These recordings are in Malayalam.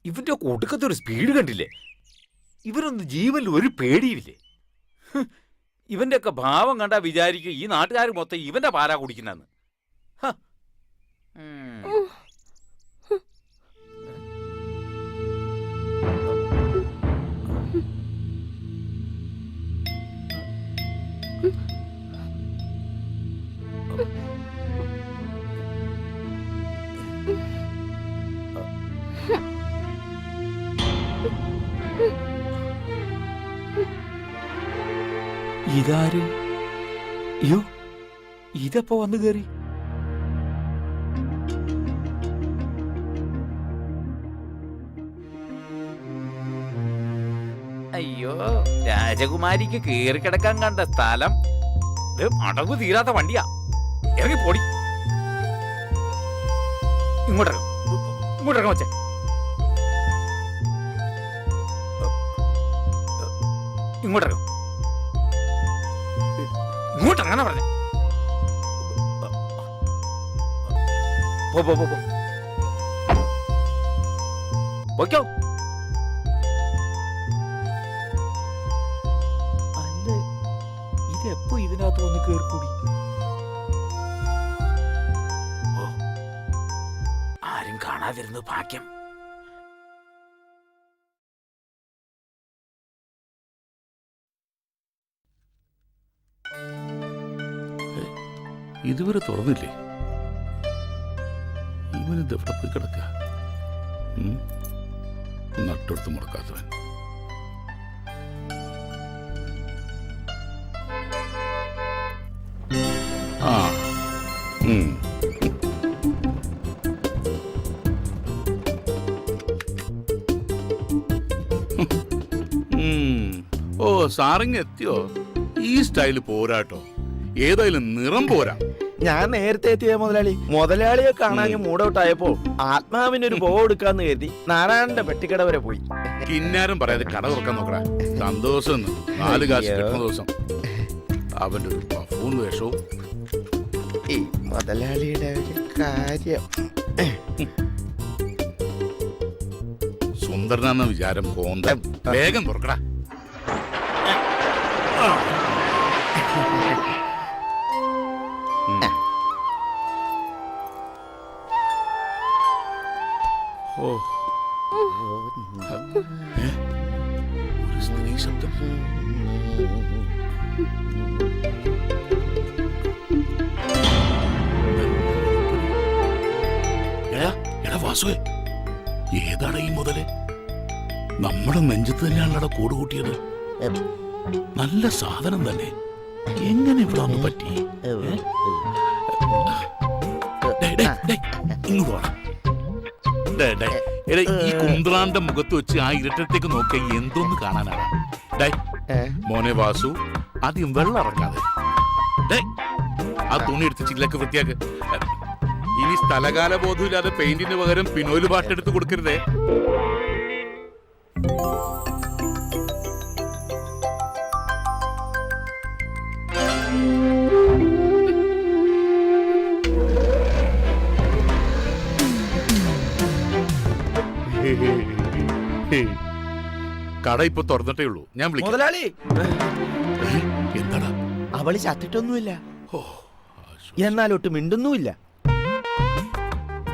ഇവന്റെ ഒടുക്കത്തൊരു സ്പീഡ് കണ്ടില്ലേ? ഇവനൊന്നും ജീവനിൽ ഒരു പേടിയില്ലേ? ഇവന്റെ ഒക്കെ ഭാവം കണ്ടാ വിചാരിക്കും ഈ നാട്ടുകാർ മൊത്തം ഇവന്റെ പാലാ കുടിക്കുന്നെന്ന്. ഇതാര്? അയ്യോ, ഇതെപ്പോ വന്നു കേറി? അയ്യോ, രാജകുമാരിക്ക് കേറി കിടക്കാൻ കണ്ട സ്ഥലം അടവ് തീരാത്ത വണ്ടിയാ. ഇറങ്ങി പൊടി. ഇങ്ങോട്ടിറങ്ങ വച്ചേ. ഇങ്ങോട്ടിറങ്ങ. ഇങ്ങോട്ടിറങ്ങാനാ പറഞ്ഞേ. പോയിക്കോ. അല്ല, ഇതെപ്പോ ഇതിനകത്ത് വന്ന് കേറിക്കൂടി? ആരും കാണാതിരുന്നു ഭാഗ്യം. ഇതുവരെ തുറന്നില്ലേ? ഇവനിത് എവിടെ പോയി കിടക്ക? നട്ടെടുത്ത് മുടക്കാത്തവൻ. ആ ഓ, സാറിങ് എത്തിയോ? ഈ സ്റ്റൈല് പോരാട്ടോ. ഏതായാലും നിറം പോരാ. ഞാൻ നേരത്തെ എത്തിയ മുതലാളിയെ കാണാൻ മൂടൗട്ടായപ്പോ ആത്മാവിനൊരു പോ എടുക്കാന്ന് കരുതി നാരായണന്റെ പെട്ടിക്കട വരെ പോയി. കിന്നാരം പറയാതെ കട തുറക്കാൻ നോക്കടാ. സന്തോഷം 4 കാശ് കിട്ടുന്ന ദിവസം. അവന്റെ ഒരു പഫൂൺ വേഷവും. ഈ മുതലാളിയുടെ ഒരു കാര്യം. സുന്ദരനാന്ന വിചാരം കോന്ത. വേഗം തുറക്കടാ. ഒരു സ്ത്രീ ശബ്ദം. എടാ വാസുവേ, ഏതാണ് ഈ മുതല്? നമ്മുടെ നെഞ്ചത്ത് തന്നെയാണല്ലോ കൂട് കൂട്ടിയത്. നല്ല സാധനം തന്നെ. എങ്ങനെ ഇവിടെ ഒന്ന് പറ്റി? ഇങ്ങോട്ട് വേണം. ഈ കുന്ത്രാന്റെ മുഖത്ത് വെച്ച് ആ ഇരട്ടത്തേക്ക് നോക്കിയ എന്തോന്ന് കാണാനാണ്? മോനെ വാസു, ആദ്യം വെള്ളം ഇറങ്ങാതെ ആ തുണി എടുത്ത് ചില്ലൊക്കെ വൃത്തിയാക്ക്. ഇനി സ്ഥലകാല ബോധമില്ലാതെ പെയിന്റിന് പകരം പിനോല് പാട്ടെടുത്ത് കൊടുക്കരുതേ. കട ഇപ്പൊ തുറന്നിട്ടേ ഉള്ളൂ. ഞാൻ വിളിക്കാം. മുതലാളി, എന്താടാ? അവള് ചത്തിട്ടൊന്നുമില്ല, എന്നാലൊട്ട് മിണ്ടുന്നുമില്ല.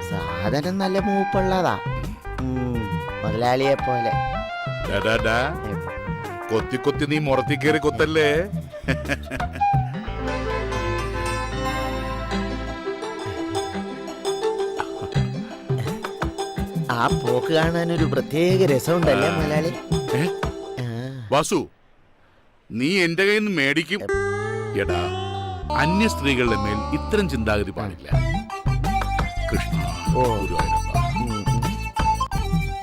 സാധനം നല്ല മൂപ്പുള്ളതാ, മുതലാളിയെ പോലെ. കൊത്തി കൊത്തി നീ മുറത്തി കയറി കൊത്തല്ലേ? ആ പോക്ക് കാണാൻ ഒരു പ്രത്യേക രസമുണ്ടല്ലേ മുതലാളി? വാസു, നീ എന്റെ കയ്യിൽ നിന്ന് മേടിക്കും. എടാ, അന്യ സ്ത്രീകളുടെ മേൽ ഇത്തരം ചിന്താഗതി പാടില്ല. കൃഷ്ണ, ഗുരുവായൂരപ്പ.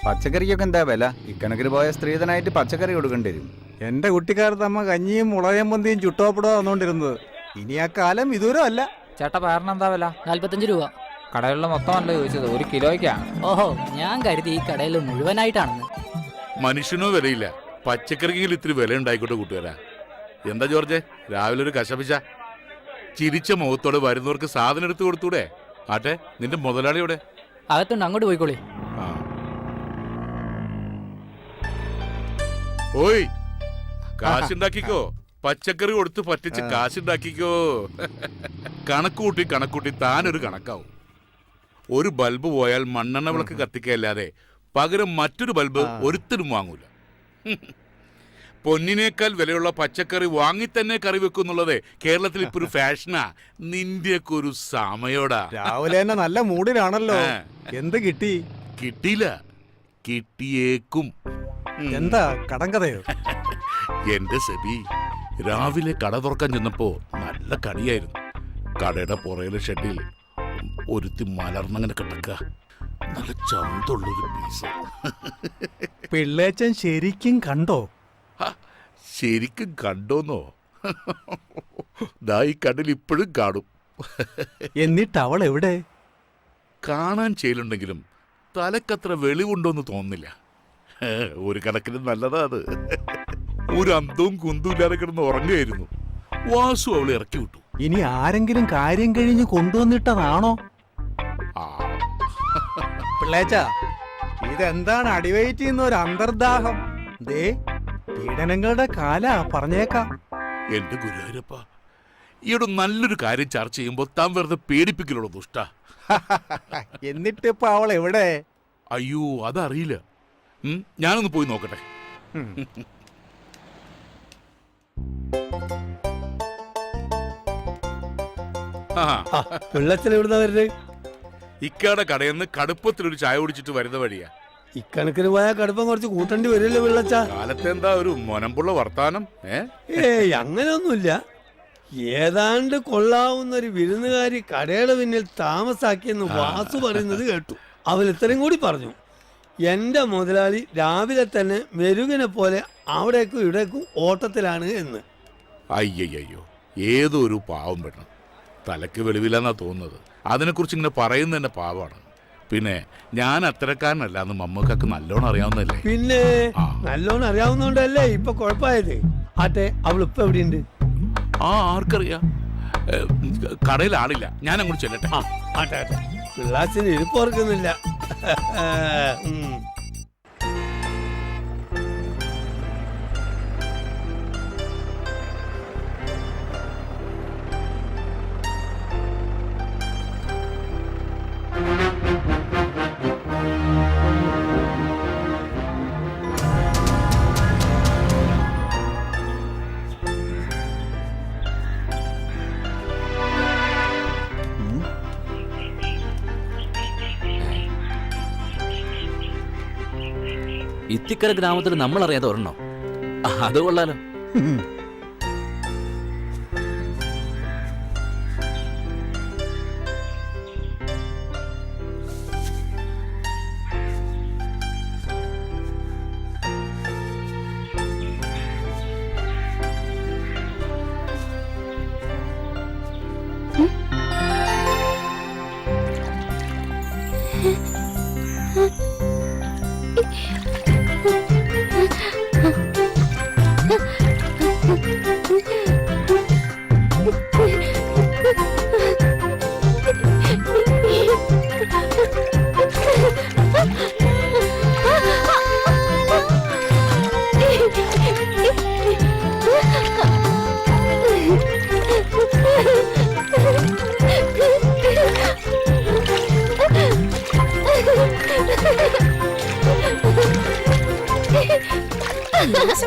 പച്ചക്കറിക്കൊക്കെ എന്താ വില? ഇക്കണക്കിന് പോയ സ്ത്രീധനായിട്ട് പച്ചക്കറി കൊടുക്കേണ്ടി വരും. എന്റെ കുട്ടിക്കാലത്ത് അമ്മ കഞ്ഞിയും മുളകം പൊന്തിയും ചുട്ടോപ്പിടോ വന്നോണ്ടിരുന്നത്. ഇനി ആ കാലം വിദൂരം അല്ല. ചേട്ടാ പയറിന് എന്താ വില? 45 രൂപ. കടകളിലെ മൊത്തമല്ല ചോദിച്ചത്, 1 കിലോയ്ക്കാ. ഓഹോ, ഞാൻ കരുതി ഈ കടയിൽ മുഴുവനായിട്ടാണെന്ന്. മനുഷ്യനോ വിലയില്ല, പച്ചക്കറിക്കെങ്കിലും ഇത്തിരി വില ഉണ്ടായിക്കോട്ടെ കൂട്ടുകാരാ. എന്താ ജോർജ്, രാവിലെ ഒരു കശപിശ? ചിരിച്ച മുഖത്തോടെ വരുന്നവർക്ക് സാധനം എടുത്തു കൊടുത്തൂടെ? ആട്ടെ, നിന്റെ മുതലാളിയോടെ? അകത്തുണ്ട്, അങ്ങോട്ട് പോയിക്കോളി. ആ. ഓയ്, കാശുണ്ടാക്കിക്കോ. പച്ചക്കറി കൊടുത്ത് പറ്റിച്ച് കാശുണ്ടാക്കിക്കോ. കണക്കൂട്ടി താനൊരു കണക്കാവും. ഒരു ബൾബ് പോയാൽ മണ്ണെണ്ണ വിളക്ക് കത്തിക്കല്ലാതെ പകരം മറ്റൊരു ബൾബ് ഒരുത്തരും വാങ്ങൂല. പൊന്നിനേക്കാൾ വിലയുള്ള പച്ചക്കറി വാങ്ങി തന്നെ കറി വെക്കുന്നുള്ളത് കേരളത്തിൽ ഇപ്പൊ ഒരു ഫാഷനാ. നിന്റെയൊക്കെ ഒരു സമയോടാ. രാവിലെ തന്നെ നല്ല മൂഡിലാണല്ലോ. എന്ത് കിട്ടി? കിട്ടിയില്ല, കിട്ടിയേക്കും. എന്താ കടം കഥയോ? എന്റെ സെബി, രാവിലെ കട തുറക്കാൻ ചെന്നപ്പോ നല്ല കടിയായിരുന്നു. കടയുടെ പുറയിലെ ഷെഡിൽ ഒരുത്തി മലർന്നങ്ങനെ കിടക്ക, നല്ല ചന്തുള്ളൊരു പീസ്. പിള്ളേച്ചൻ ശരിക്കും കണ്ടോ? ശരിക്കും കണ്ടോന്നോ? ദാ ഈ കണ്ണിൽ ഇപ്പോഴും കാണും. എന്നിട്ട് അവൾ എവിടെ? കാണാൻ ചെയ്യലുണ്ടെങ്കിലും തലക്കത്ര വെളിവുണ്ടോന്ന് തോന്നുന്നില്ല. ഒരു കണക്കിന് നല്ലതാ അത്. ഒരു അന്തവും കുന്തും ഇല്ലാതെ കിടന്ന് ഉറങ്ങുകയായിരുന്നു. വാസു അവളെ ഇറക്കി വിട്ടു. ഇനി ആരെങ്കിലും കാര്യം കഴിഞ്ഞ് കൊണ്ടുവന്നിട്ടതാണോ? പിള്ളേച്ച, ഇതെന്താണ് അടിവയറ്റ് ചെയ്യുന്ന ഒരു അന്തർദാഹം? ദേ, പീഡനങ്ങളുടെ കാല പറഞ്ഞേക്കാം. എന്റെ ഗുരുവായൂരപ്പ, ഈയിടെ നല്ലൊരു കാര്യം ചർച്ച ചെയ്യുമ്പോൾ താൻ വെറുതെ പേടിപ്പിക്കലുള്ളൂ ദുഷ്ട. എന്നിട്ടിപ്പോ അവൾ എവിടെ? അയ്യോ, അതറിയില്ല. ഞാനൊന്ന് പോയി നോക്കട്ടെ. വെള്ളത്തിൽ എവിടുന്ന വരുന്നത്? ഇക്കാടെ കടയിൽ നിന്ന് കടുപ്പത്തിലൊരു ചായ കുടിച്ചിട്ട് വരുന്ന വഴിയാ. ഇക്കണക്കിന് പോയാൽ കടുപ്പം കുറച്ച് കൂട്ടേണ്ടി വരില്ലേ വെള്ളച്ച? കാലത്തെ എന്താ ഒരു മൊനമ്പുള്ള വർത്താനം? ഏയ്, അങ്ങനെയൊന്നുമില്ല. ഏതാണ്ട് കൊള്ളാവുന്ന ഒരു വിരുന്നുകാരി കടയുടെ പിന്നിൽ താമസാക്കിയെന്ന് വാസു പറയുന്നത് കേട്ടു. അവൻ ഇത്രയും കൂടി പറഞ്ഞു, എന്റെ മുതലാളി രാവിലെ തന്നെ മെരുകിനെ പോലെ അവിടേക്കും ഇവിടേക്കും ഓട്ടത്തിലാണ് എന്ന്. അയ്യയ്യോ, ഏതോ ഒരു പാവം പെണ്ണ്. തലയ്ക്ക് വെളിവില്ലെന്നാ തോന്നുന്നത്. അതിനെക്കുറിച്ച് ഇങ്ങനെ പറയുന്നത് തന്നെ പാവമാണ്. പിന്നെ ഞാൻ അത്തരക്കാരനല്ല എന്ന് മമ്മക്കൊക്കെ നല്ലോണം അറിയാവുന്നല്ലേ. പിന്നെ നല്ലോണം അറിയാവുന്നോണ്ടല്ലേ ഇപ്പൊ കുഴപ്പമായത്. ആട്ടെ, അവളിപ്പോ എവിടെയുണ്ട്? ആർക്കറിയാം. കടയിൽ ആളില്ല, ഞാൻ അങ്ങോട്ട് ചെല്ലട്ടെ. ആട്ടെ ആട്ടെ, പിള്ളാച്ചിന് ഇരിപ്പ് ഓർക്കുന്നില്ല. ഇത്തിക്കര ഗ്രാമത്തിൽ നമ്മൾ അറിയാതെ ഒരെണ്ണോ? അത് കൊള്ളാലോ.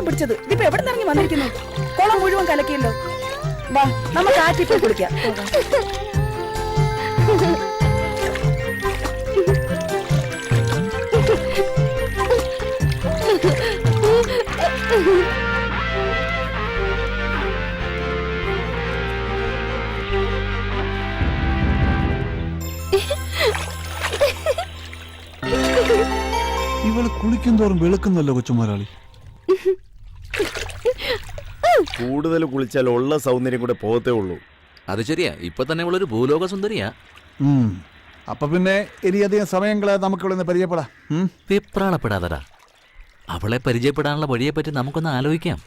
പിടിച്ചത് ഇതിപ്പോ എവിടെ നിറങ്ങി വന്നിരിക്കുന്നു? കുളം മുഴുവൻ കലക്കിയല്ലോ. വാ, നമുക്ക് ആറ്റി പോയി കുളിക്കാം. ഇവള് കുളിക്കും തോറും വെളുക്കുന്നല്ലോ കൊച്ചുമുതലാളി. കൂടുതൽ കുളിച്ചാൽ ഉള്ള സൗന്ദര്യം കൂടെ പോകത്തേ ഉള്ളൂ. അത് ശരിയാ, ഇപ്പൊ തന്നെ ഇവളൊരു ഭൂലോക സുന്ദരിയാ. അപ്പൊ പിന്നെ ഇനിയധികം സമയങ്ങളെ നമുക്ക് ഇവിടെ നിന്ന് പരിചയപ്പെടാം. വിപ്രാളപ്പെടാതടാ. അവളെ പരിചയപ്പെടാനുള്ള വഴിയെപ്പറ്റി നമുക്കൊന്ന് ആലോചിക്കാം.